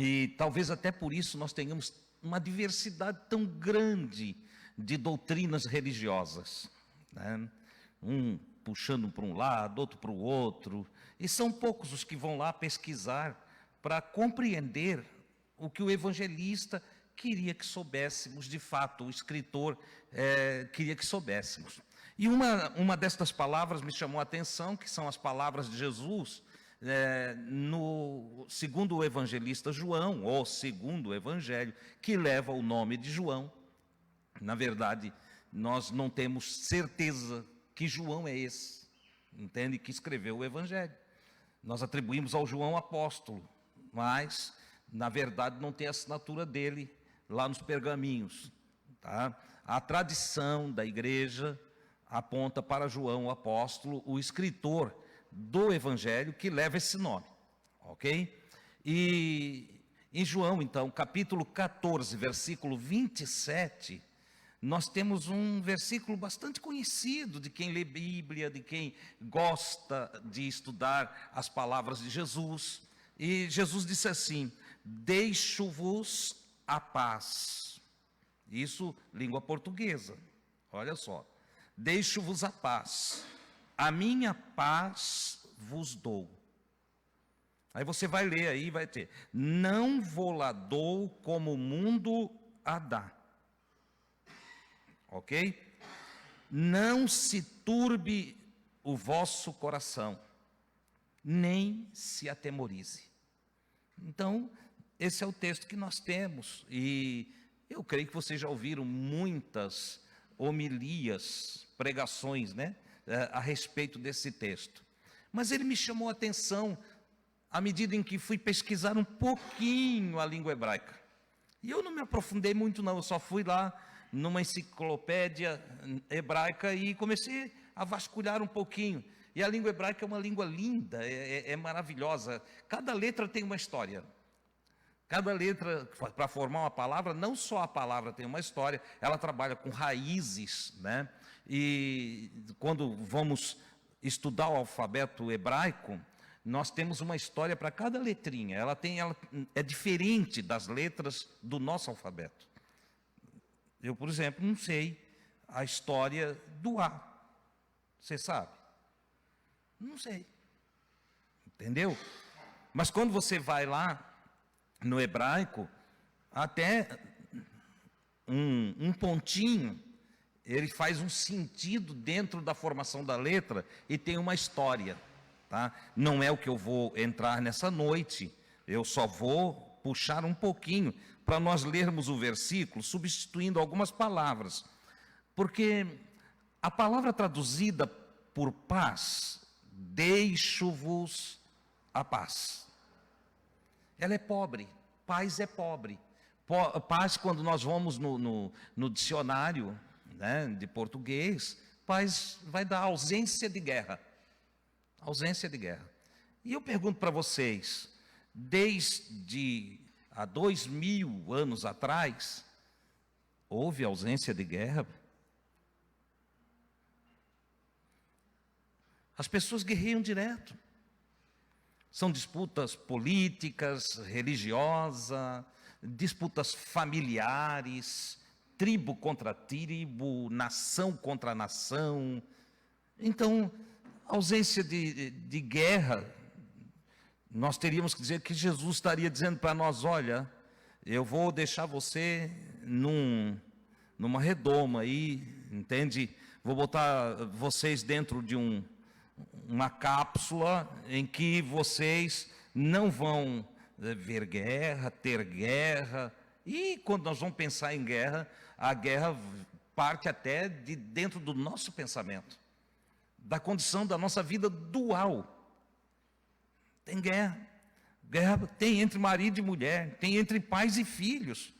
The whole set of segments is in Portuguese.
E talvez até por isso nós tenhamos uma diversidade tão grande de doutrinas religiosas, né? Um puxando para um lado, outro para o outro, e são poucos os que vão lá pesquisar para compreender o que o evangelista queria que soubéssemos, de fato, o escritor queria que soubéssemos. E uma destas palavras me chamou a atenção, que são as palavras de Jesus, no segundo o evangelista João, ou segundo o evangelho, que leva o nome de João. Na verdade, nós não temos certeza que João é esse, entende, que escreveu o evangelho. Nós atribuímos ao João apóstolo, mas, na verdade, não tem a assinatura dele lá nos pergaminhos, tá? A tradição da igreja aponta para João o apóstolo, o escritor do evangelho que leva esse nome, ok? E em João, então, capítulo 14, versículo 27, nós temos um versículo bastante conhecido de quem lê Bíblia, de quem gosta de estudar as palavras de Jesus. E Jesus disse assim: deixo-vos a paz. Isso, língua portuguesa, olha só. Deixo-vos a paz, a minha paz vos dou. Aí você vai ler aí, vai ter: não vou-la dou como o mundo a dá. Ok? Não se turbe o vosso coração, nem se atemorize. Então, esse é o texto que nós temos, e eu creio que vocês já ouviram muitas homilias, pregações, né, a respeito desse texto. Mas ele me chamou a atenção à medida em que fui pesquisar um pouquinho a língua hebraica. E eu não me aprofundei muito não, eu só fui lá numa enciclopédia hebraica e comecei a vasculhar um pouquinho. E a língua hebraica é uma língua linda, é maravilhosa. Cada letra tem uma história. Cada letra, para formar uma palavra, não só a palavra tem uma história, ela trabalha com raízes, né? E quando vamos estudar o alfabeto hebraico, nós temos uma história para cada letrinha. Ela é diferente das letras do nosso alfabeto. Eu, por exemplo, não sei a história do A. Você sabe? Não sei. Entendeu? Mas quando você vai lá no hebraico, até um pontinho, ele faz um sentido dentro da formação da letra e tem uma história, tá? Não é o que eu vou entrar nessa noite, eu só vou puxar um pouquinho para nós lermos o versículo, substituindo algumas palavras. Porque a palavra traduzida por paz, deixo-vos a paz, ela é pobre, paz é pobre. Paz, quando nós vamos no dicionário, né, de português, paz vai dar ausência de guerra. Ausência de guerra. E eu pergunto para vocês, desde há 2000 anos atrás, houve ausência de guerra? As pessoas guerreiam direto. São disputas políticas, religiosas, disputas familiares, tribo contra tribo, nação contra nação. Então, ausência de guerra, nós teríamos que dizer que Jesus estaria dizendo para nós: olha, eu vou deixar você numa redoma aí, entende? Vou botar vocês dentro de uma cápsula em que vocês não vão ver guerra, ter guerra. E quando nós vamos pensar em guerra, a guerra parte até de dentro do nosso pensamento, da condição da nossa vida dual. Tem guerra. Guerra tem entre marido e mulher, tem entre pais e filhos.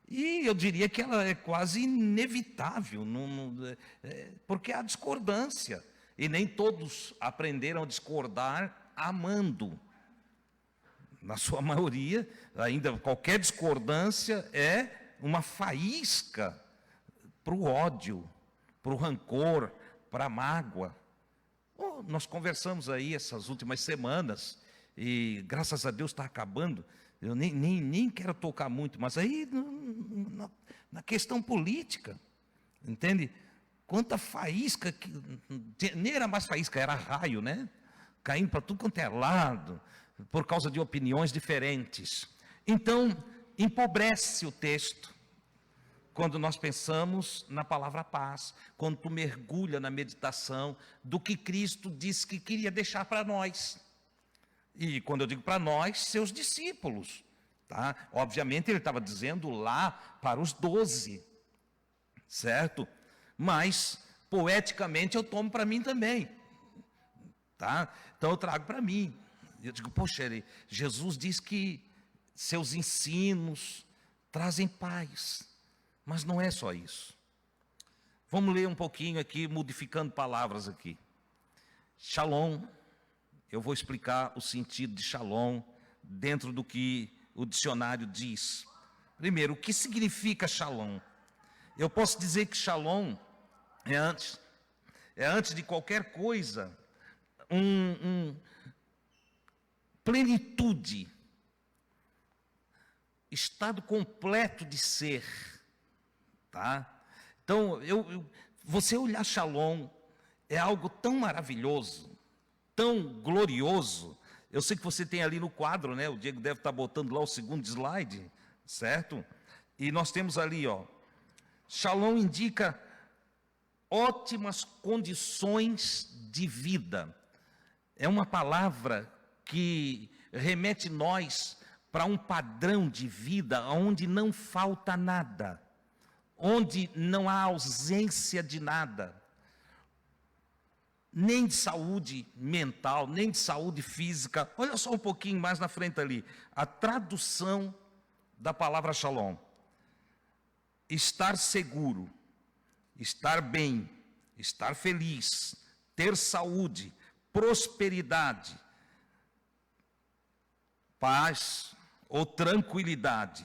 E eu diria que ela é quase inevitável, porque há discordância. E nem todos aprenderam a discordar amando. Na sua maioria, ainda qualquer discordância é uma faísca para o ódio, para o rancor, para a mágoa. Nós conversamos aí essas últimas semanas, e graças a Deus está acabando. Eu nem quero tocar muito, mas aí na questão política, entende? Quanta faísca, nem era mais faísca, era raio, né? Caindo para tudo quanto é lado, por causa de opiniões diferentes. Então, empobrece o texto, quando nós pensamos na palavra paz, quando tu mergulha na meditação do que Cristo disse que queria deixar para nós. E quando eu digo para nós, seus discípulos, tá? Obviamente ele estava dizendo lá para os 12, certo? Mas, poeticamente, eu tomo para mim também, tá? Então eu trago para mim. Eu digo, poxa, Jesus diz que seus ensinos trazem paz, mas não é só isso. Vamos ler um pouquinho aqui, modificando palavras aqui. Shalom, eu vou explicar o sentido de shalom dentro do que o dicionário diz. Primeiro, o que significa shalom? Eu posso dizer que shalom é antes de qualquer coisa, plenitude, estado completo de ser, tá? Então, você olhar shalom é algo tão maravilhoso, tão glorioso. Eu sei que você tem ali no quadro, né? O Diego deve estar botando lá o segundo slide, certo? E nós temos ali, ó, shalom indica ótimas condições de vida. É uma palavra que remete nós para um padrão de vida onde não falta nada, onde não há ausência de nada, nem de saúde mental, nem de saúde física. Olha só um pouquinho mais na frente ali, a tradução da palavra shalom: estar seguro, estar bem, estar feliz, ter saúde, prosperidade, paz ou tranquilidade.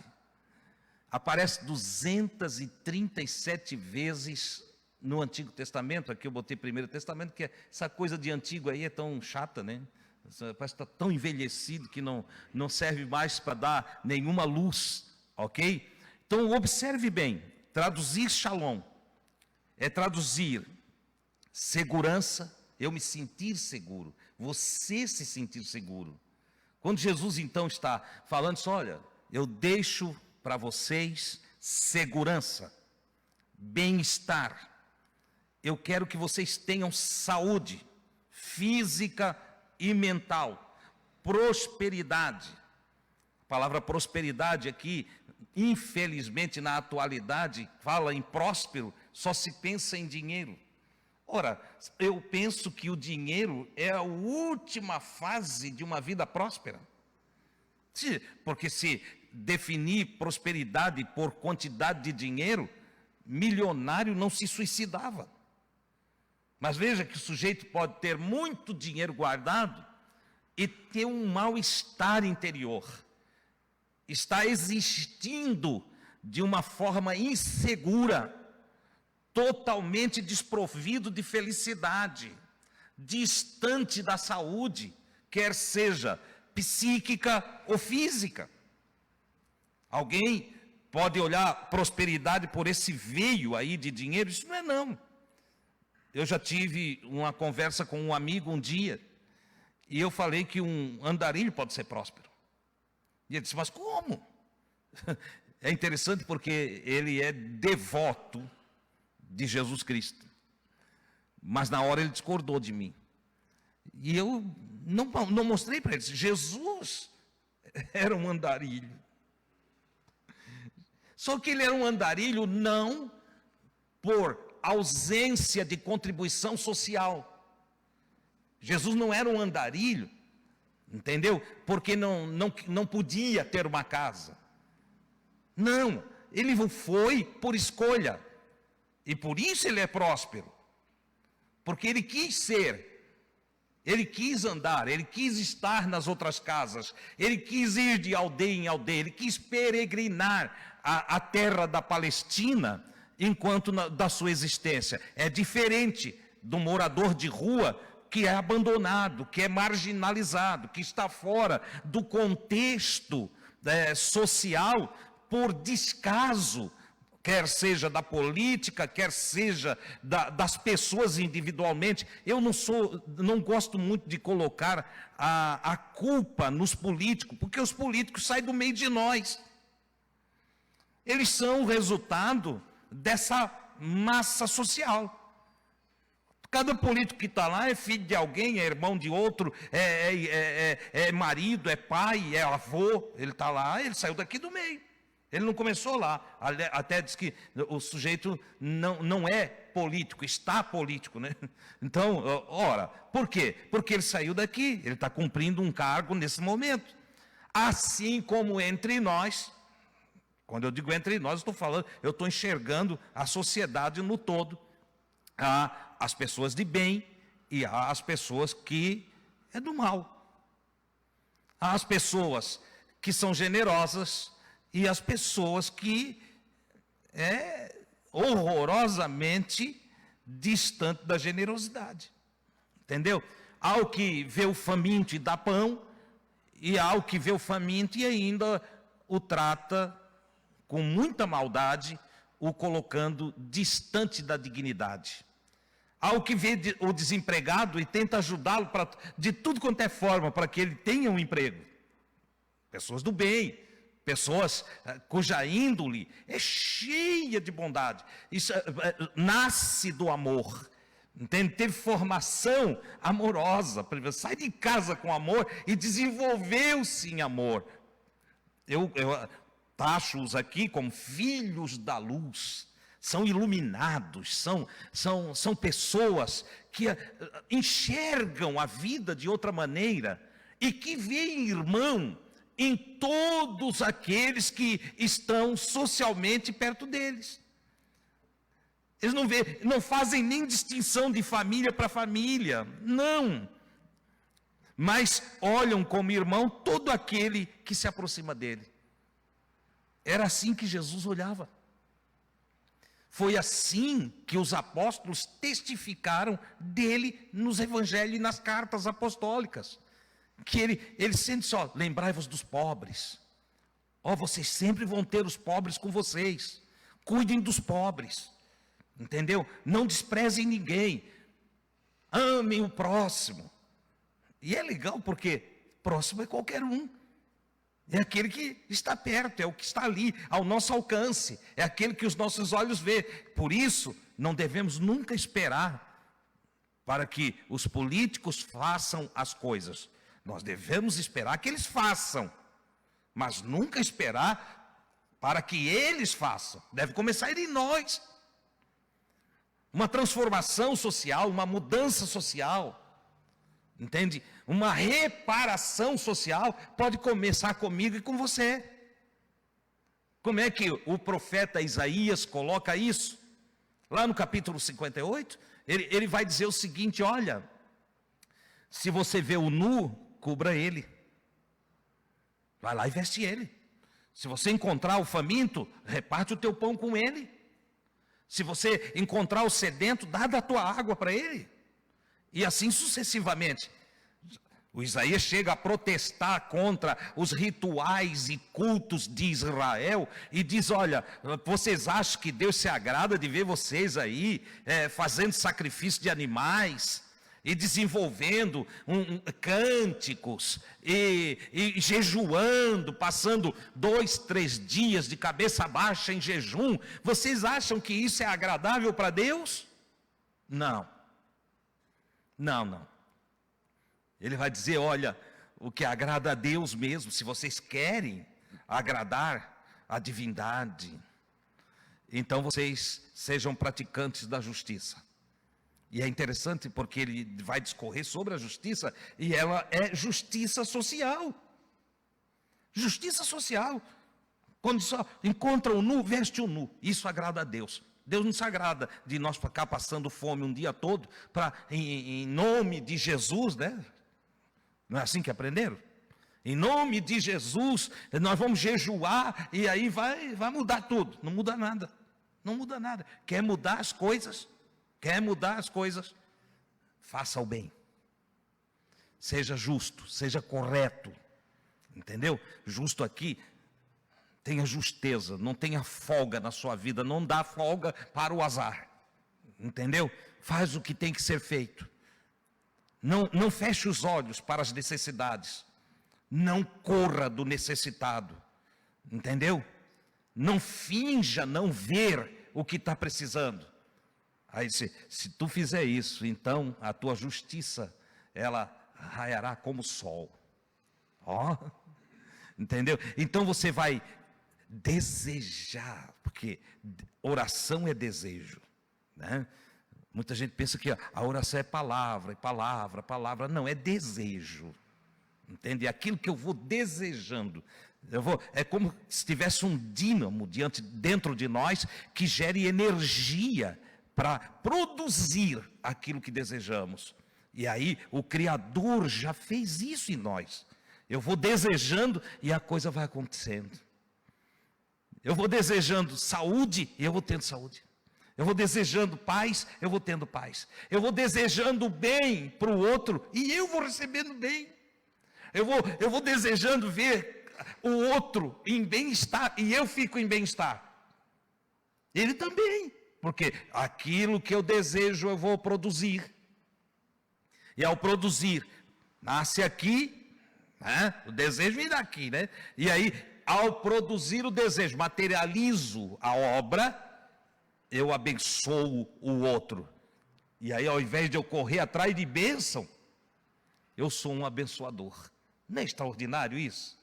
Aparece 237 vezes no Antigo Testamento. Aqui eu botei Primeiro Testamento, que essa coisa de antigo aí é tão chata, né? Parece que está tão envelhecido que não serve mais para dar nenhuma luz, ok? Então observe bem, traduzir shalom é traduzir segurança, eu me sentir seguro, você se sentir seguro. Quando Jesus então está falando isso, olha, eu deixo para vocês segurança, bem-estar. Eu quero que vocês tenham saúde física e mental, prosperidade. A palavra prosperidade aqui, infelizmente na atualidade, fala em próspero, só se pensa em dinheiro. Ora, eu penso que o dinheiro é a última fase de uma vida próspera. Porque se definir prosperidade por quantidade de dinheiro, milionário não se suicidava. Mas veja que o sujeito pode ter muito dinheiro guardado e ter um mal-estar interior. Está existindo de uma forma insegura, totalmente desprovido de felicidade, distante da saúde, quer seja psíquica ou física. Alguém pode olhar prosperidade por esse veio aí de dinheiro? Isso não é não. Eu já tive uma conversa com um amigo um dia, e eu falei que um andarilho pode ser próspero. E ele disse, mas como? É interessante porque ele é devoto de Jesus Cristo. Mas na hora ele discordou de mim. E eu não mostrei para ele. Jesus era um andarilho. Só que ele era um andarilho não por ausência de contribuição social. Jesus não era um andarilho, entendeu? Porque não podia ter uma casa. Não, ele foi por escolha. E por isso ele é próspero. Porque ele quis ser, ele quis andar, ele quis estar nas outras casas, ele quis ir de aldeia em aldeia, ele quis peregrinar a terra da Palestina enquanto da sua existência. É diferente do morador de rua que é abandonado, que é marginalizado, que está fora do contexto social por descaso, quer seja da política, quer seja das pessoas individualmente. Eu não gosto muito de colocar a culpa nos políticos, porque os políticos saem do meio de nós. Eles são o resultado dessa massa social. Cada político que está lá é filho de alguém, é irmão de outro, é marido, é pai, é avô. Ele está lá, ele saiu daqui do meio. Ele não começou lá, até diz que o sujeito não é político, está político, né? Então, ora, por quê? Porque ele saiu daqui, ele está cumprindo um cargo nesse momento. Assim como entre nós, quando eu digo entre nós, eu estou enxergando a sociedade no todo. Há as pessoas de bem e há as pessoas que é do mal. Há as pessoas que são generosas e as pessoas que é horrorosamente distante da generosidade. Entendeu? Há o que vê o faminto e dá pão, e há o que vê o faminto e ainda o trata com muita maldade, o colocando distante da dignidade. Há o que vê o desempregado e tenta ajudá-lo de tudo quanto é forma para que ele tenha um emprego. Pessoas do bem, pessoas cuja índole é cheia de bondade. Isso nasce do amor. Entende? Teve formação amorosa. Sai de casa com amor e desenvolveu-se em amor. Eu taxo-os aqui como filhos da luz. São iluminados, são pessoas que enxergam a vida de outra maneira e que veem irmão em todos aqueles que estão socialmente perto deles. Eles não fazem nem distinção de família para família, não. Mas olham como irmão todo aquele que se aproxima dele. Era assim que Jesus olhava. Foi assim que os apóstolos testificaram dele nos evangelhos e nas cartas apostólicas. Que ele sempre disse, lembrai-vos dos pobres. Vocês sempre vão ter os pobres com vocês. Cuidem dos pobres. Entendeu? Não desprezem ninguém. Amem o próximo. E é legal porque próximo é qualquer um. É aquele que está perto, é o que está ali, ao nosso alcance. É aquele que os nossos olhos vê. Por isso, não devemos nunca esperar para que os políticos façam as coisas. Nós devemos esperar que eles façam, mas nunca esperar para que eles façam. Deve começar em nós. Uma transformação social, uma mudança social. Entende? Uma reparação social pode começar comigo e com você. Como é que o profeta Isaías coloca isso? Lá no capítulo 58, ele vai dizer o seguinte, olha, se você vê o nu, cubra ele. Vai lá e veste ele. Se você encontrar o faminto, reparte o teu pão com ele. Se você encontrar o sedento, dá da tua água para ele. E assim sucessivamente. O Isaías chega a protestar contra os rituais e cultos de Israel e diz, olha, vocês acham que Deus se agrada de ver vocês aí fazendo sacrifício de animais e desenvolvendo cânticos e jejuando, passando 2, 3 dias de cabeça baixa em jejum? Vocês acham que isso é agradável para Deus? Não. Não. Ele vai dizer, olha, o que agrada a Deus mesmo, se vocês querem agradar a divindade, então vocês sejam praticantes da justiça. E é interessante porque ele vai discorrer sobre a justiça, e ela é justiça social. Justiça social. Quando só encontra o nu, veste o nu. Isso agrada a Deus. Deus não se agrada de nós ficar passando fome um dia todo, em nome de Jesus, né? Não é assim que aprenderam? Em nome de Jesus, nós vamos jejuar e aí vai mudar tudo. Não muda nada. Não muda nada. Quer mudar as coisas? Faça o bem. seja justo, seja correto, entendeu? Justo aqui, tenha justeza, não tenha folga na sua vida, não dá folga para o azar, entendeu? Faz o que tem que ser feito, não feche os olhos para as necessidades, não corra do necessitado, entendeu? Não finja não ver o que está precisando. Aí se tu fizer isso, então a tua justiça, ela raiará como o sol. Ó, entendeu? Então você vai desejar, porque oração é desejo, né? Muita gente pensa que a oração é palavra, palavra. Não, é desejo. Entende? Aquilo que eu vou desejando. É como se tivesse um dínamo dentro de nós que gere energia para produzir aquilo que desejamos. E aí o Criador já fez isso em nós. Eu vou desejando e a coisa vai acontecendo. Eu vou desejando saúde e eu vou tendo saúde. Eu vou desejando paz, eu vou tendo paz. Eu vou desejando bem para o outro e eu vou recebendo bem. Eu vou desejando ver o outro em bem-estar e eu fico em bem-estar. Ele também, porque aquilo que eu desejo eu vou produzir. E ao produzir, nasce aqui, né? O desejo vem daqui, né? E aí, ao produzir o desejo, materializo a obra, eu abençoo o outro. E aí, ao invés de eu correr atrás de bênção, eu sou um abençoador. Não é extraordinário isso?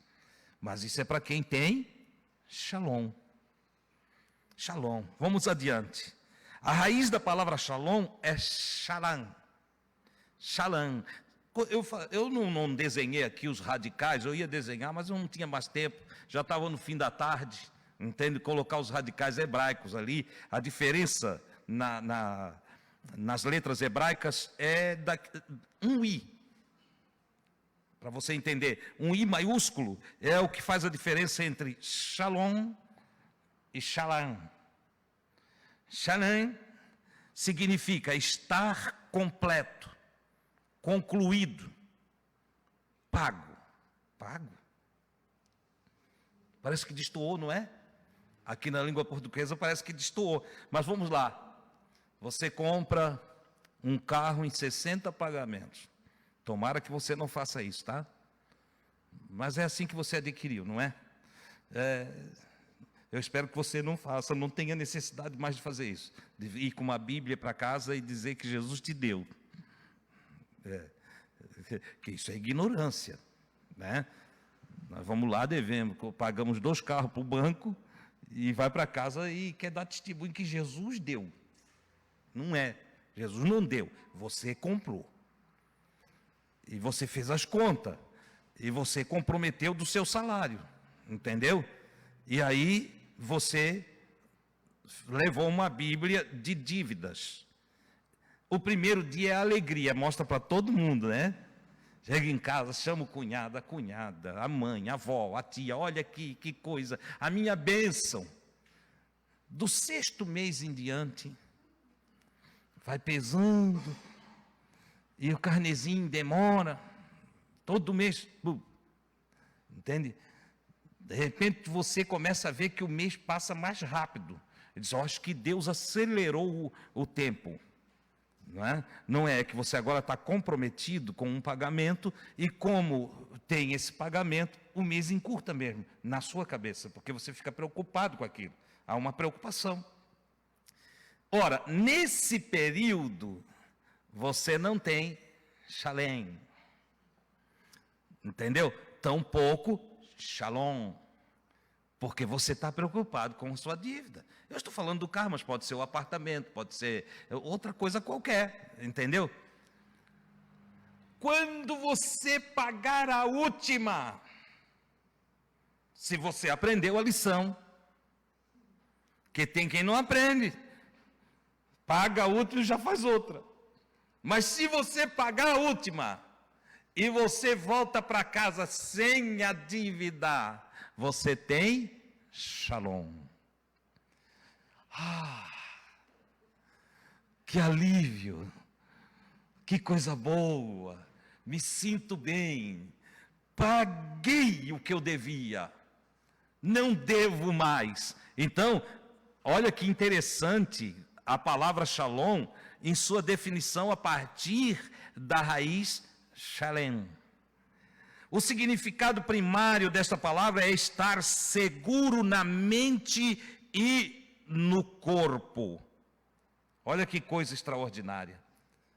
Mas isso é para quem tem shalom. Shalom. Vamos adiante. A raiz da palavra shalom é shalom. Shalom. Eu não desenhei aqui os radicais, eu ia desenhar, mas eu não tinha mais tempo. Já estava no fim da tarde. Entende? Colocar os radicais hebraicos ali. A diferença nas letras hebraicas é um i. Para você entender, um i maiúsculo é o que faz a diferença entre shalom e shalom. Shalom significa estar completo, concluído, pago. Pago. Parece que destoou, não é? Aqui na língua portuguesa parece que destoou. Mas vamos lá. Você compra um carro em 60 pagamentos. Tomara que você não faça isso, tá? Mas é assim que você adquiriu, não é? Eu espero que você não faça, não tenha necessidade mais de fazer isso. De ir com uma Bíblia para casa e dizer que Jesus te deu. Que isso é ignorância, né? Nós vamos lá, pagamos 2 carros para o banco e vai para casa e quer dar testemunho que Jesus deu. Não é, Jesus não deu, você comprou. E você fez as contas, e você comprometeu do seu salário, entendeu? E aí você levou uma Bíblia de dívidas. O primeiro dia é alegria, mostra para todo mundo, né? Chega em casa, chama o cunhado, a cunhada, a mãe, a avó, a tia, olha aqui, que coisa, a minha bênção. Do 6º mês em diante, vai pesando, e o carnezinho demora, todo mês, entende? De repente você começa a ver que o mês passa mais rápido. Ele diz, acho que Deus acelerou o tempo. Não é que você agora está comprometido com um pagamento e como tem esse pagamento, o mês encurta mesmo, na sua cabeça, porque você fica preocupado com aquilo. Há uma preocupação. Ora, nesse período, você não tem shalom. Entendeu? Tampouco shalom. Porque você está preocupado com a sua dívida. Eu estou falando do carro, mas pode ser o apartamento, pode ser outra coisa qualquer, entendeu? Quando você pagar a última, se você aprendeu a lição, que tem quem não aprende, paga a última e já faz outra. Mas se você pagar a última, e você volta para casa sem a dívida, você tem shalom. Que alívio, que coisa boa. me sinto bem, paguei o que eu devia, não devo mais. Então, olha que interessante a palavra shalom em sua definição a partir da raiz shalem. O significado primário desta palavra é estar seguro na mente e no corpo. Olha que coisa extraordinária.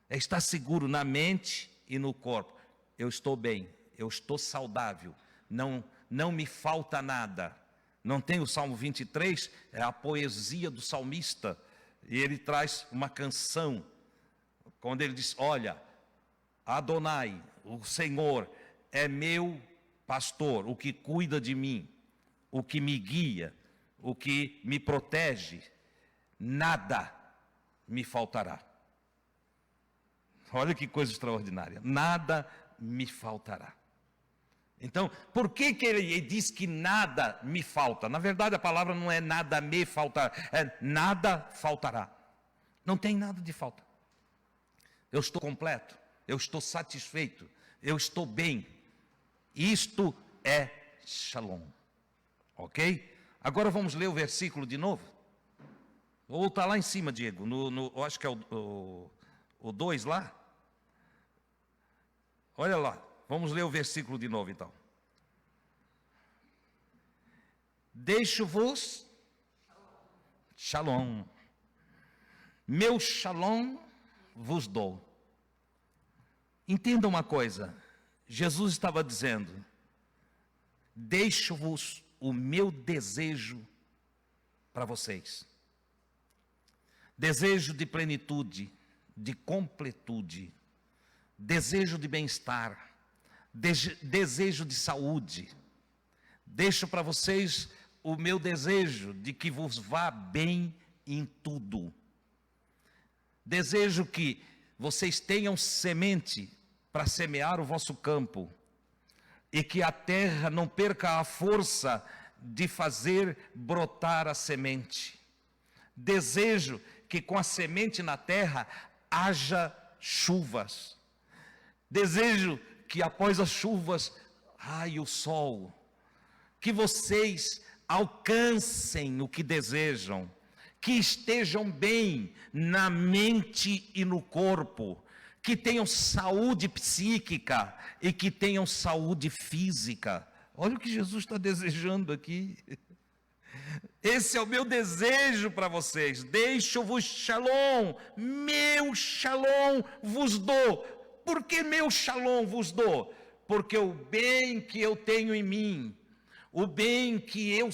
É estar seguro na mente e no corpo. Eu estou bem, eu estou saudável, não me falta nada. Não tem o Salmo 23, é a poesia do salmista, e ele traz uma canção, quando ele diz, olha, Adonai, o Senhor, é meu pastor, o que cuida de mim, o que me guia, o que me protege, nada me faltará. Olha que coisa extraordinária, nada me faltará. Então, por que ele diz que nada me falta? Na verdade, a palavra não é nada me faltará, é nada faltará. Não tem nada de falta. Eu estou completo, eu estou satisfeito, eu estou bem. Isto é shalom. Ok? Agora vamos ler o versículo de novo. Ou está lá em cima, Diego, eu acho que é o 2 lá. Olha lá. Vamos ler o versículo de novo, então. Deixo-vos shalom. Meu shalom vos dou. Entenda uma coisa. Jesus estava dizendo, deixo-vos o meu desejo para vocês. Desejo de plenitude, de completude, desejo de bem-estar, desejo de saúde. Deixo para vocês o meu desejo de que vos vá bem em tudo. Desejo que vocês tenham semente para semear o vosso campo e que a terra não perca a força de fazer brotar a semente. Desejo que com a semente na terra haja chuvas. Desejo que após as chuvas raie o sol, que vocês alcancem o que desejam, que estejam bem na mente e no corpo, que tenham saúde psíquica e que tenham saúde física. Olha o que Jesus está desejando aqui. Esse é o meu desejo para vocês. Deixo-vos shalom, meu shalom vos dou. Por que meu shalom vos dou? Porque o bem que eu tenho em mim, o bem que eu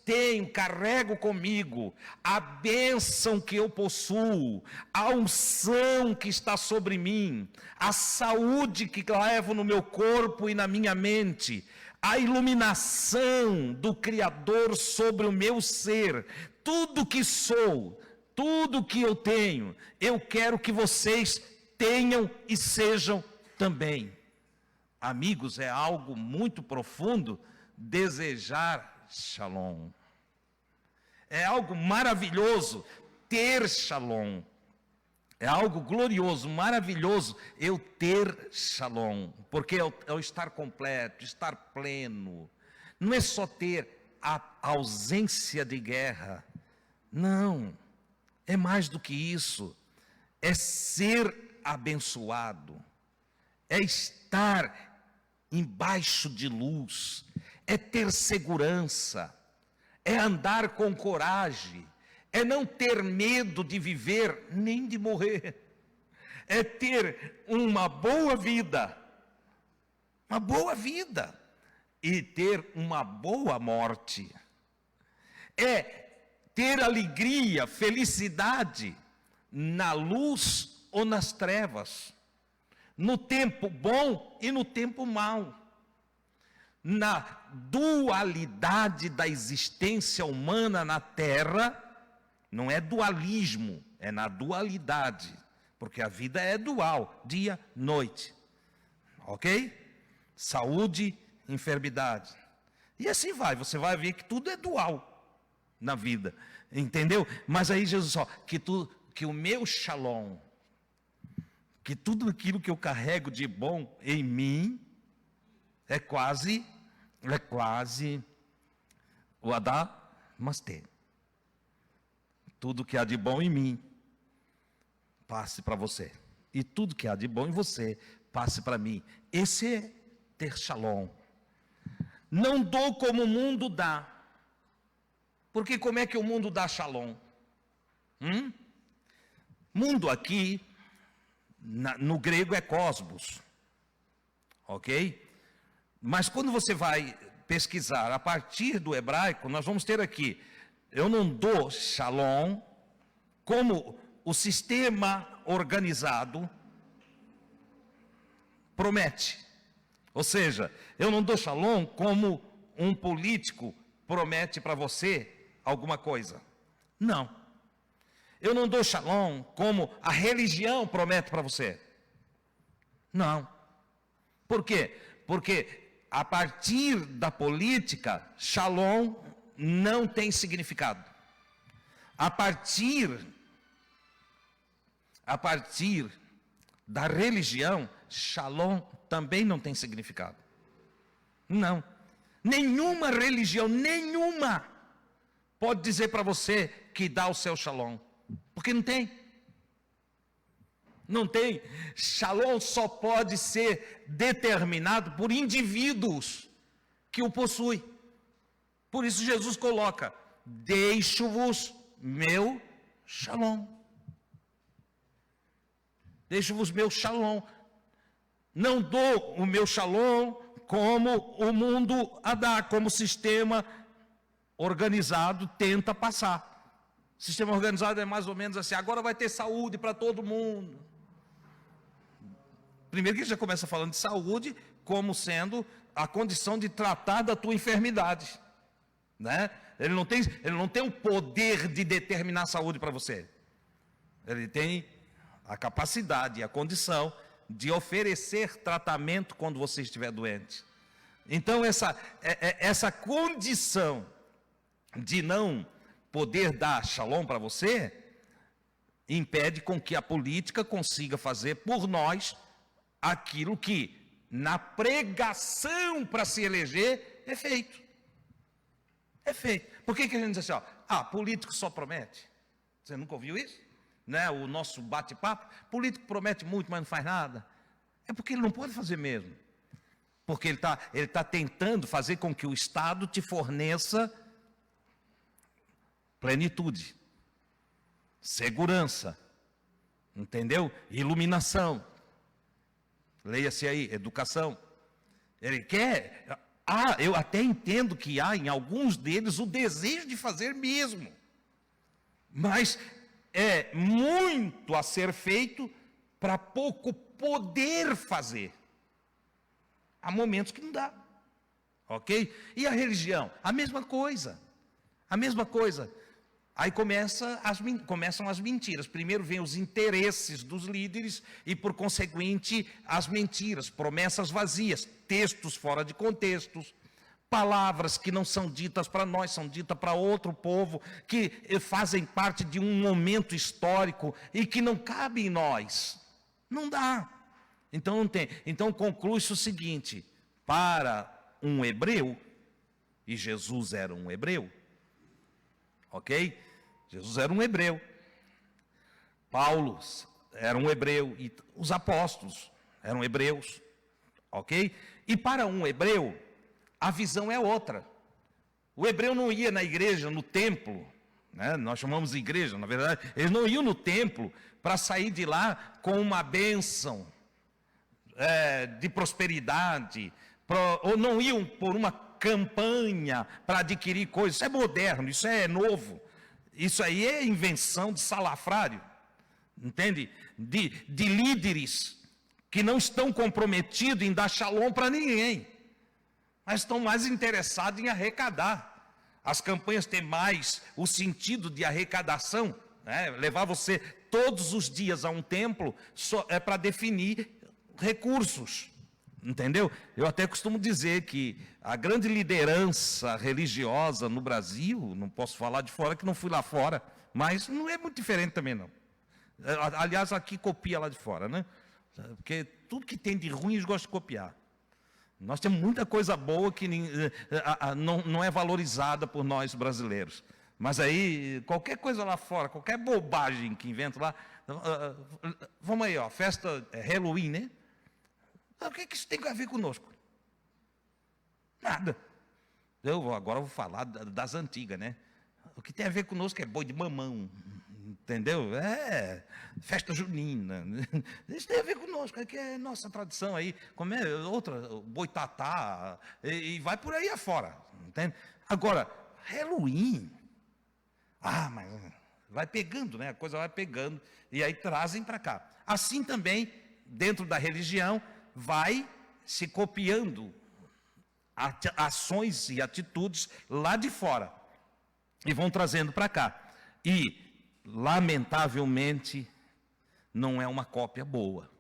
tenho, carrego comigo, a bênção que eu possuo, a unção que está sobre mim, a saúde que levo no meu corpo e na minha mente, a iluminação do Criador sobre o meu ser, tudo que sou, tudo que eu tenho, eu quero que vocês tenham e sejam também. Amigos, é algo muito profundo desejar shalom. É algo maravilhoso ter shalom. É algo glorioso, maravilhoso eu ter shalom. Porque é o estar completo, estar pleno. Não é só ter a ausência de guerra. Não, é mais do que isso. É ser abençoado, é estar embaixo de luz, é ter segurança, é andar com coragem, é não ter medo de viver nem de morrer, é ter uma boa vida e ter uma boa morte, é ter alegria, felicidade na luz ou nas trevas, no tempo bom e no tempo mau, na dualidade da existência humana na terra. Não é dualismo, é na dualidade, porque a vida é dual, dia, noite, ok? Saúde, enfermidade, e assim vai, você vai ver que tudo é dual na vida, entendeu? Mas aí Jesus, que o meu shalom, que tudo aquilo que eu carrego de bom em mim é quase o Adamastê. Tudo que há de bom em mim, passe para você. E tudo que há de bom em você, passe para mim. Esse é ter shalom. Não dou como o mundo dá. Porque como é que o mundo dá shalom? Mundo aqui, no grego é cosmos. Ok? Mas quando você vai pesquisar a partir do hebraico, nós vamos ter aqui, eu não dou shalom como o sistema organizado promete. Ou seja, eu não dou shalom como um político promete para você alguma coisa. Não. Eu não dou shalom como a religião promete para você. Não. Por quê? Porque a partir da política, shalom não tem significado. A partir da religião, shalom também não tem significado. Não. Nenhuma religião, nenhuma, pode dizer para você que dá o seu shalom. Porque não tem. Não tem. Shalom só pode ser determinado por indivíduos que o possuem. Por isso Jesus coloca: deixo-vos meu shalom. Deixo-vos meu shalom. Não dou o meu shalom como o mundo a dá, como o sistema organizado tenta passar. O sistema organizado é mais ou menos assim: agora vai ter saúde para todo mundo. Primeiro que ele já começa falando de saúde como sendo a condição de tratar da tua enfermidade, né? Ele não tem o poder de determinar a saúde para você. Ele tem a capacidade e a condição de oferecer tratamento quando você estiver doente. Então essa condição de não poder dar shalom para você impede com que a política consiga fazer por nós aquilo que na pregação para se eleger é feito. É feito. Por que a gente diz assim, político só promete? Você nunca ouviu isso? Né? O nosso bate-papo, político promete muito, mas não faz nada. É porque ele não pode fazer mesmo. Porque ele tá tentando fazer com que o Estado te forneça plenitude, segurança, entendeu? Iluminação. Leia-se aí, educação. Ele quer... eu até entendo que há em alguns deles o desejo de fazer mesmo. Mas é muito a ser feito para pouco poder fazer. Há momentos que não dá. Ok? E a religião? A mesma coisa. A mesma coisa. Aí começam as mentiras. Primeiro vem os interesses dos líderes e, por conseguinte, as mentiras, promessas vazias, textos fora de contextos, palavras que não são ditas para nós, são ditas para outro povo, que fazem parte de um momento histórico e que não cabe em nós. Não dá. Então não tem. Então conclui-se o seguinte: para um hebreu, e Jesus era um hebreu, ok? Jesus era um hebreu. Paulo era um hebreu. E os apóstolos eram hebreus, ok? E para um hebreu, a visão é outra. O hebreu não ia na igreja, no templo, né? Nós chamamos de igreja, na verdade. Eles não iam no templo para sair de lá com uma bênção de prosperidade, ou não iam por uma campanha para adquirir coisas. Isso é moderno, isso é novo. Isso aí é invenção de salafrário, entende? De líderes que não estão comprometidos em dar shalom para ninguém, mas estão mais interessados em arrecadar. As campanhas têm mais o sentido de arrecadação, né? Levar você todos os dias a um templo é para definir recursos, entendeu? Eu até costumo dizer que a grande liderança religiosa no Brasil, não posso falar de fora que não fui lá fora, mas não é muito diferente também não. Aliás, aqui copia lá de fora, né? Porque tudo que tem de ruim eles gostam de copiar. Nós temos muita coisa boa que não é valorizada por nós brasileiros. Mas aí, qualquer coisa lá fora, qualquer bobagem que inventam lá, vamos aí, ó, festa Halloween, né? O que isso tem a ver conosco? Nada. Agora eu vou falar das antigas, né? O que tem a ver conosco é boi de mamão, entendeu? Festa junina. Isso tem a ver conosco, que é nossa tradição aí. Como é outra, boitatá, e vai por aí afora, entende? Agora, Halloween, mas vai pegando, né? A coisa vai pegando, e aí trazem para cá. Assim também, dentro da religião, vai se copiando ações e atitudes lá de fora e vão trazendo para cá. E, lamentavelmente, não é uma cópia boa,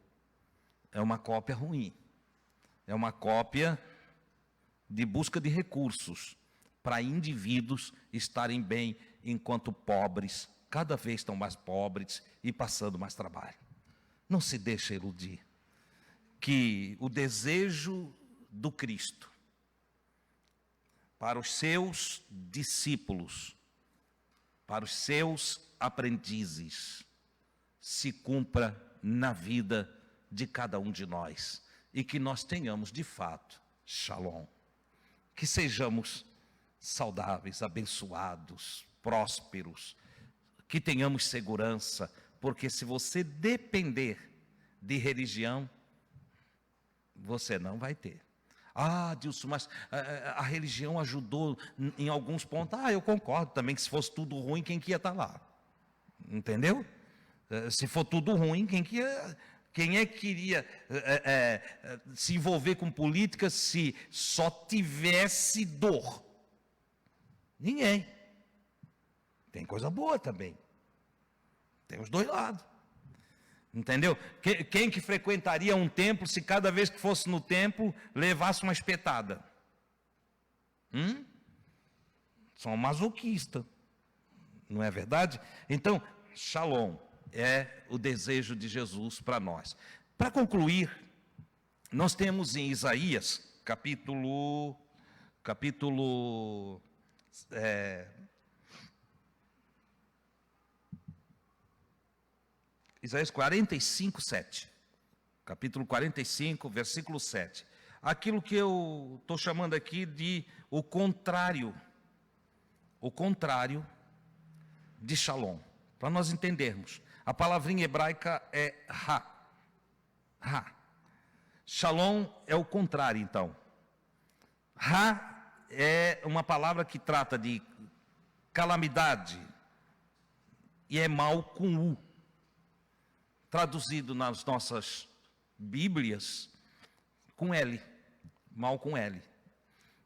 é uma cópia ruim, é uma cópia de busca de recursos para indivíduos estarem bem, enquanto pobres cada vez estão mais pobres e passando mais trabalho. Não se deixe iludir que o desejo do Cristo para os seus discípulos, para os seus aprendizes, se cumpra na vida de cada um de nós e que nós tenhamos de fato Shalom, que sejamos saudáveis, abençoados, prósperos, que tenhamos segurança, porque se você depender de religião, você não vai ter. Dilson, mas a religião ajudou em alguns pontos. Eu concordo também que se fosse tudo ruim, quem que ia estar lá? Entendeu? Se for tudo ruim, quem é que queria se envolver com política se só tivesse dor? Ninguém. Tem coisa boa também. Tem os dois lados. Entendeu? Quem que frequentaria um templo se cada vez que fosse no templo levasse uma espetada? São masoquistas. Não é verdade? Então, Shalom é o desejo de Jesus para nós. Para concluir, nós temos em Isaías, Isaías 45, 7. Capítulo 45, versículo 7. Aquilo que eu estou chamando aqui de o contrário de Shalom. Para nós entendermos. A palavrinha hebraica é Ra. Shalom é o contrário, então. Ra é uma palavra que trata de calamidade e é mal com U. Traduzido nas nossas Bíblias, com L, mal com L.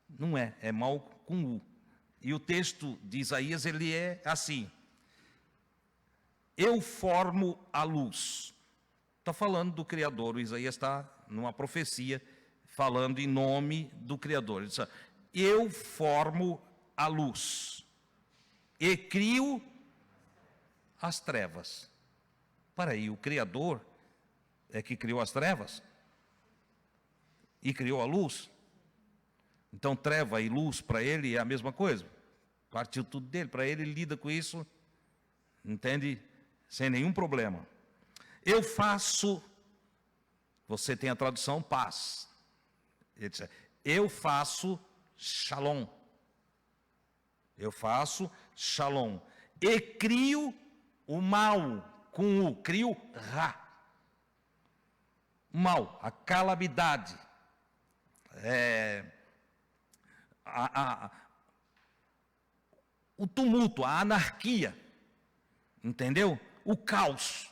Não é mal com U. E o texto de Isaías, ele é assim: eu formo a luz. Está falando do Criador, o Isaías está numa profecia, falando em nome do Criador. Ele diz: eu formo a luz e crio as trevas. Para aí, o Criador é que criou as trevas e criou a luz. Então, treva e luz para ele é a mesma coisa. Partiu tudo dele, para ele lida com isso, entende? Sem nenhum problema. Eu faço, você tem a tradução paz. Ele diz: eu faço Shalom. Eu faço Shalom. E crio o mal. Com o crio Ra. Mal, a calamidade, o tumulto, a anarquia, entendeu? O caos.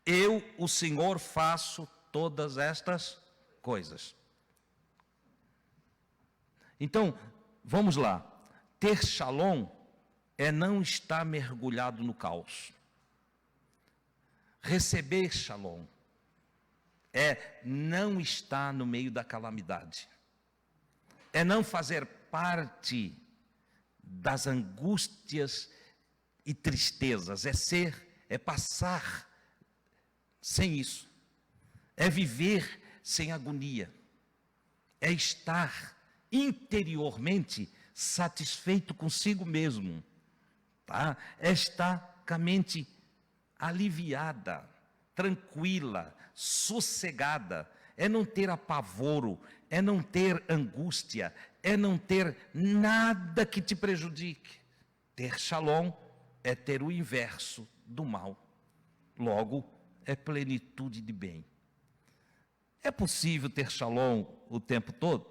Eu, o Senhor, faço todas estas coisas. Então, vamos lá. Ter Shalom é não estar mergulhado no caos. Receber Shalom é não estar no meio da calamidade. É não fazer parte das angústias e tristezas. É passar sem isso. É viver sem agonia. É estar interiormente satisfeito consigo mesmo. Tá? É estar com a mente aliviada, tranquila, sossegada. É não ter apavoro, é não ter angústia, é não ter nada que te prejudique. Ter shalom é ter o inverso do mal. Logo, é plenitude de bem. É possível ter shalom o tempo todo?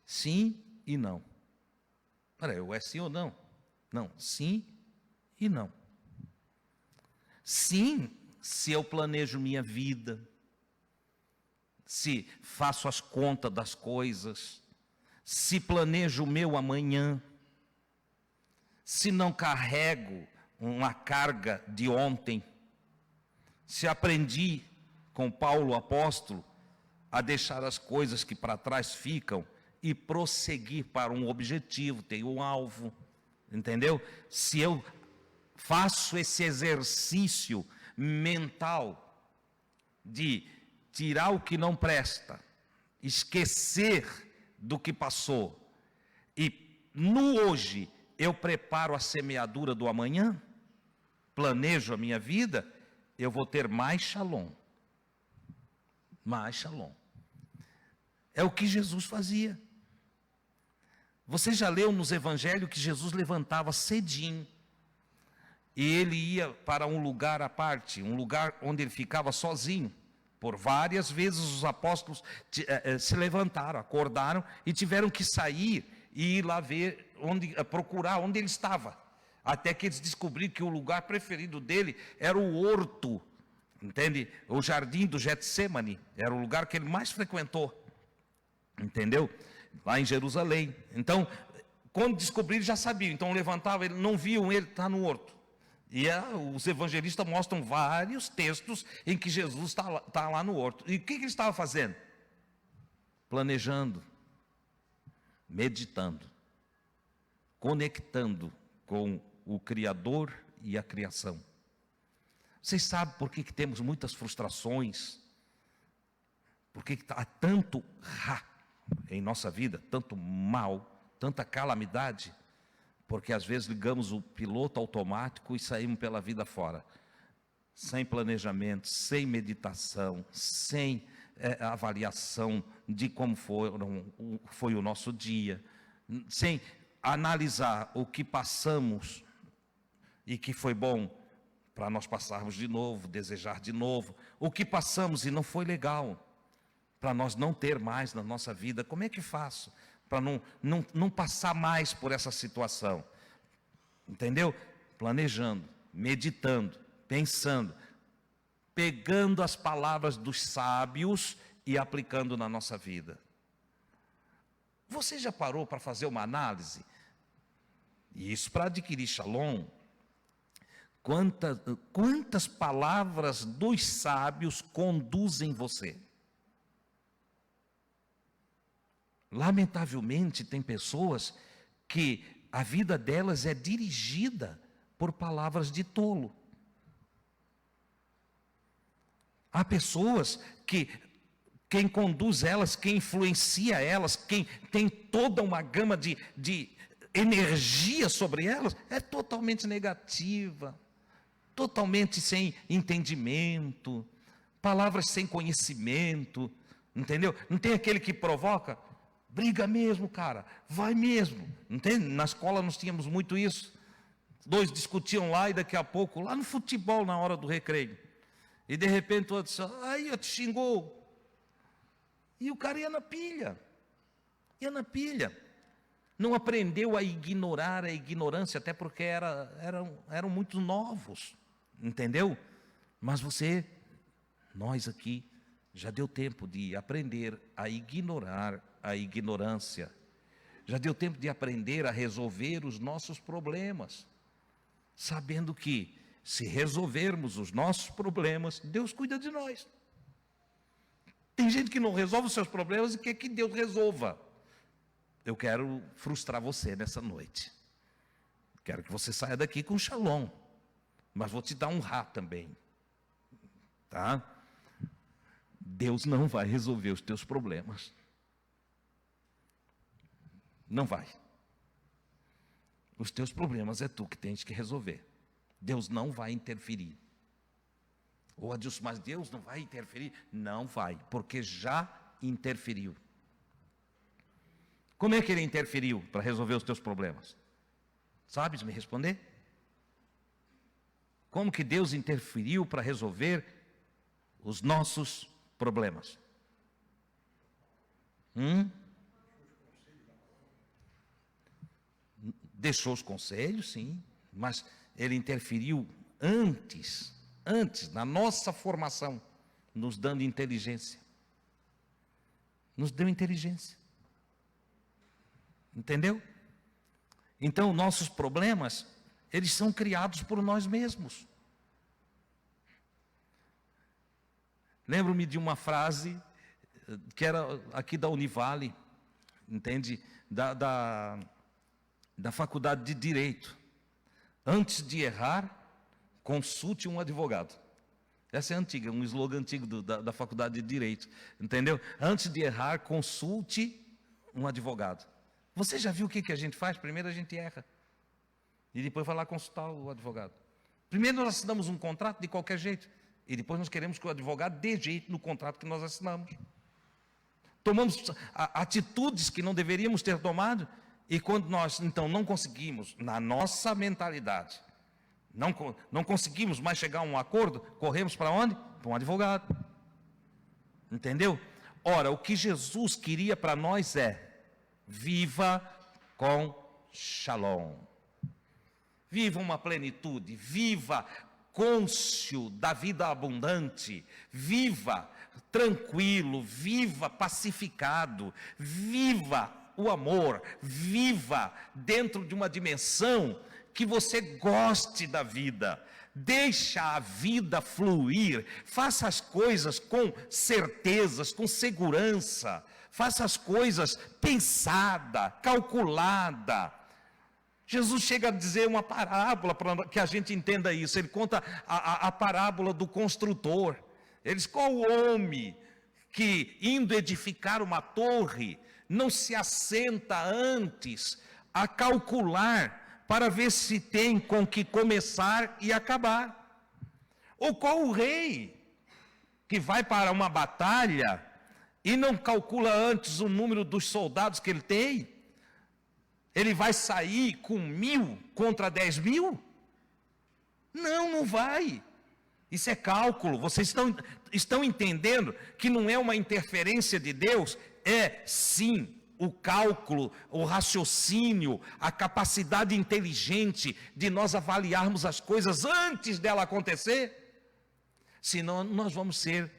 Sim e não. Peraí, é sim ou não? Não, sim e não. Sim, se eu planejo minha vida, se faço as contas das coisas, se planejo o meu amanhã, se não carrego uma carga de ontem, se aprendi com Paulo apóstolo a deixar as coisas que para trás ficam e prosseguir para um objetivo, tenho um alvo, entendeu? Se eu faço esse exercício mental de tirar o que não presta, esquecer do que passou, e no hoje eu preparo a semeadura do amanhã, planejo a minha vida, eu vou ter mais shalom. Mais shalom. É o que Jesus fazia. Você já leu nos evangelhos que Jesus levantava cedinho, e ele ia para um lugar à parte, um lugar onde ele ficava sozinho. Por várias vezes os apóstolos se levantaram, acordaram e tiveram que sair e ir lá ver, procurar onde ele estava. Até que eles descobriram que o lugar preferido dele era o horto, entende? O jardim do Getsemane, era o lugar que ele mais frequentou, entendeu? Lá em Jerusalém. Então, quando descobriram, já sabiam. Então levantava, ele não viam ele, está no horto. E os evangelistas mostram vários textos em que Jesus está lá no horto. E o que ele estava fazendo? Planejando, meditando, conectando com o Criador e a criação. Vocês sabem por que temos muitas frustrações? Por que há tanto em nossa vida, tanto mal, tanta calamidade? Porque às vezes ligamos o piloto automático e saímos pela vida fora, sem planejamento, sem meditação, sem avaliação de como foi o nosso dia, sem analisar o que passamos e que foi bom para nós passarmos de novo, desejar de novo, o que passamos e não foi legal, para nós não ter mais na nossa vida. Como é que faço para não passar mais por essa situação? Entendeu? Planejando, meditando, pensando, pegando as palavras dos sábios e aplicando na nossa vida. Você já parou para fazer uma análise? E isso para adquirir shalom. Quantas palavras dos sábios conduzem você? Lamentavelmente, tem pessoas que a vida delas é dirigida por palavras de tolo. Há pessoas que quem conduz elas, quem influencia elas, quem tem toda uma gama de energia sobre elas, é totalmente negativa, totalmente sem entendimento, palavras sem conhecimento, entendeu? Não tem aquele que provoca? Briga mesmo, cara, vai mesmo, entende? Na escola nós tínhamos muito isso. Dois discutiam lá e daqui a pouco, lá no futebol, na hora do recreio. E de repente o outro disse, aí te xingou. E o cara ia na pilha. Não aprendeu a ignorar a ignorância, até porque eram muito novos, entendeu? Mas nós aqui, já deu tempo de aprender a ignorar a ignorância. Já deu tempo de aprender a resolver os nossos problemas, sabendo que, se resolvermos os nossos problemas, Deus cuida de nós. Tem gente que não resolve os seus problemas e quer que Deus resolva. Eu quero frustrar você nessa noite. Quero que você saia daqui com shalom, mas vou te dar um rá também, tá? Deus não vai resolver os teus problemas. Não vai. Os teus problemas é tu que tens que resolver. Deus não vai interferir. Ou Adilson, mas Deus não vai interferir? Não vai, porque já interferiu. Como é que ele interferiu para resolver os teus problemas? Sabes me responder? Como que Deus interferiu para resolver os nossos problemas? Deixou os conselhos, sim, mas ele interferiu antes, na nossa formação, nos dando inteligência. Nos deu inteligência. Entendeu? Então, nossos problemas, eles são criados por nós mesmos. Lembro-me de uma frase que era aqui da Univale, entende? Da Faculdade de Direito. Antes de errar, consulte um advogado. Essa é antiga, um slogan antigo da Faculdade de Direito, entendeu? Antes de errar, consulte um advogado. Você já viu o que a gente faz? Primeiro a gente erra, e depois vai lá consultar o advogado. Primeiro nós assinamos um contrato de qualquer jeito, e depois nós queremos que o advogado dê jeito no contrato que nós assinamos. Tomamos atitudes que não deveríamos ter tomado, e quando nós, então, não conseguimos, na nossa mentalidade, não conseguimos mais chegar a um acordo, corremos para onde? Para um advogado. Entendeu? Ora, o que Jesus queria para nós é: viva com shalom. Viva uma plenitude, viva cônscio da vida abundante, viva tranquilo, viva pacificado, viva o amor, viva dentro de uma dimensão que você goste da vida. Deixa a vida fluir, faça as coisas com certezas, com segurança, faça as coisas pensada, calculada. Jesus chega a dizer uma parábola para que a gente entenda isso. Ele conta a parábola do construtor. Ele diz: qual homem que, indo edificar uma torre, não se assenta antes a calcular para ver se tem com que começar e acabar? Ou qual o rei que vai para uma batalha e não calcula antes o número dos soldados que ele tem? Ele vai sair com 1000 contra 10.000? Não vai. Isso é cálculo. Vocês estão entendendo que não é uma interferência de Deus? É sim o cálculo, o raciocínio, a capacidade inteligente de nós avaliarmos as coisas antes dela acontecer. Senão nós vamos ser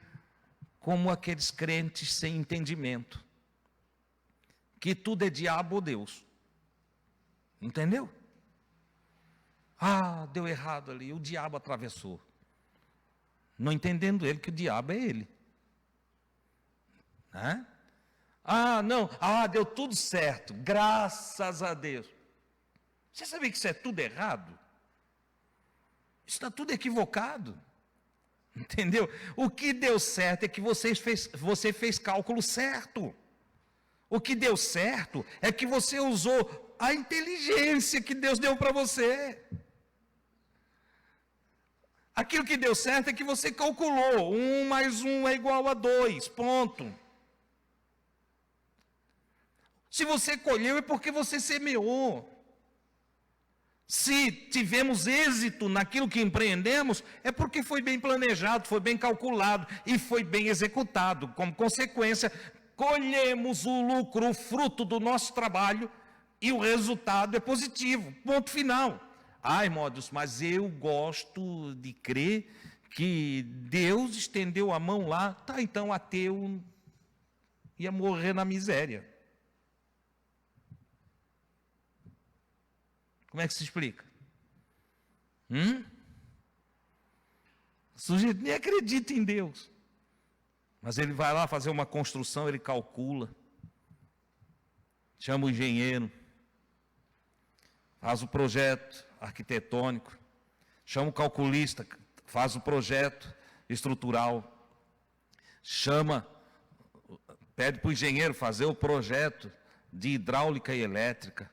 como aqueles crentes sem entendimento, que tudo é diabo ou Deus. Entendeu? Ah, deu errado ali, o diabo atravessou. Não entendendo ele que o diabo é ele. Né? Não, deu tudo certo, graças a Deus. Você sabia que isso é tudo errado? Isso está tudo equivocado. Entendeu? O que deu certo é que você fez cálculo certo. O que deu certo é que você usou a inteligência que Deus deu para você. Aquilo que deu certo é que você calculou: 1 mais 1 é igual a 2, ponto. Se você colheu é porque você semeou. Se tivemos êxito naquilo que empreendemos, é porque foi bem planejado, foi bem calculado e foi bem executado. Como consequência, colhemos o lucro, o fruto do nosso trabalho, e o resultado é positivo. Ponto final. Irmão Adilson, mas eu gosto de crer que Deus estendeu a mão lá. Tá, então ateu ia morrer na miséria. Como é que se explica? O sujeito nem acredita em Deus, mas ele vai lá fazer uma construção, ele calcula, chama o engenheiro, faz o projeto arquitetônico, chama o calculista, faz o projeto estrutural, pede para o engenheiro fazer o projeto de hidráulica e elétrica,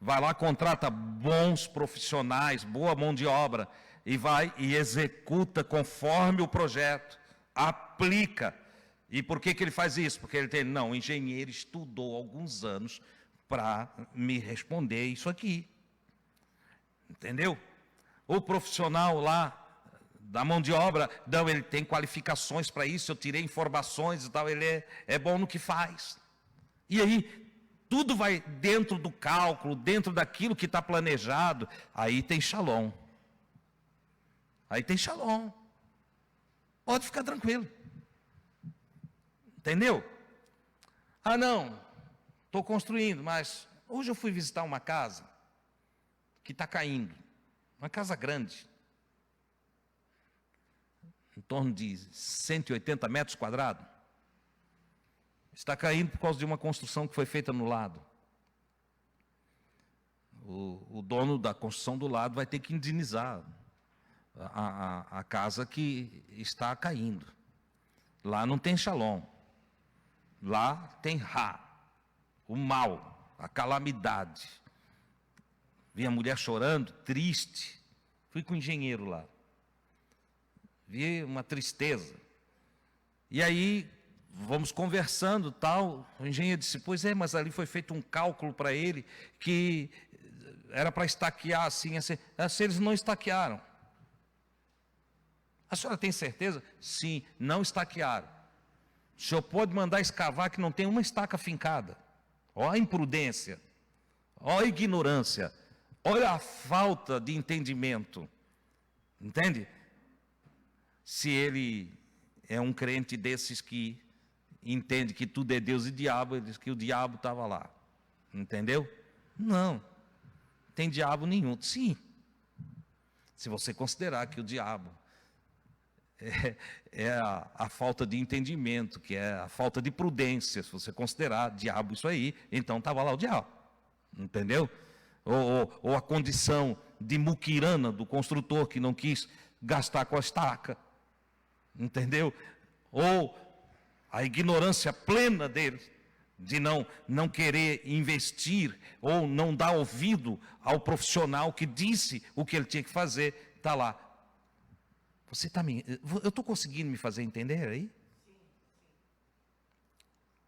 vai lá, contrata bons profissionais, boa mão de obra, e vai e executa conforme o projeto, aplica. E por que ele faz isso? Porque ele tem, não, o engenheiro estudou alguns anos para me responder isso aqui. Entendeu? O profissional lá, da mão de obra, não, ele tem qualificações para isso, eu tirei informações e tal, ele é bom no que faz. E aí, tudo vai dentro do cálculo, dentro daquilo que está planejado, aí tem Shalom. Aí tem Shalom. Pode ficar tranquilo. Entendeu? Ah, não, estou construindo, mas hoje eu fui visitar uma casa que está caindo. Uma casa grande. Em torno de 180 metros quadrados. Está caindo por causa de uma construção que foi feita no lado. O dono da construção do lado vai ter que indenizar a casa que está caindo. Lá não tem Shalom. Lá tem Ra, o mal, a calamidade. Vi a mulher chorando, triste. Fui com o engenheiro lá. Vi uma tristeza. E aí, vamos conversando, tal. O engenheiro disse, pois é, mas ali foi feito um cálculo para ele que era para estaquear assim, assim. Se eles não estaquearam. A senhora tem certeza? Sim, não estaquearam. O senhor pode mandar escavar que não tem uma estaca fincada. Olha a imprudência, olha a ignorância, olha a falta de entendimento. Entende? Se ele é um crente desses que entende que tudo é Deus e diabo, ele diz que o diabo estava lá. Entendeu? Não, tem diabo nenhum. Sim, se você considerar que o diabo é a falta de entendimento, que é a falta de prudência, se você considerar diabo isso aí, então estava lá o diabo, entendeu? Ou a condição de muquirana do construtor que não quis gastar com a estaca, entendeu? Ou a ignorância plena dele, de não querer investir, ou não dar ouvido ao profissional que disse o que ele tinha que fazer, está lá. Eu estou conseguindo me fazer entender aí?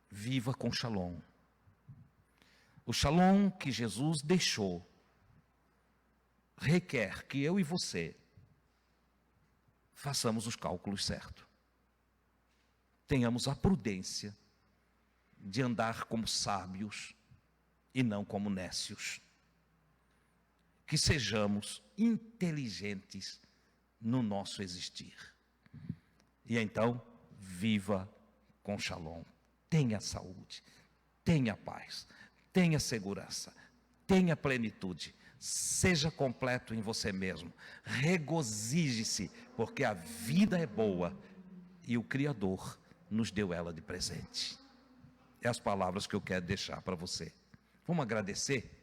Viva com Shalom. O Shalom que Jesus deixou requer que eu e você façamos os cálculos certos. Tenhamos a prudência de andar como sábios e não como nécios. Que sejamos inteligentes no nosso existir. E então, viva com Shalom. Tenha saúde, tenha paz, tenha segurança, tenha plenitude. Seja completo em você mesmo. Regozije-se, porque a vida é boa e o Criador nos deu ela de presente. É as palavras que eu quero deixar para você. Vamos agradecer?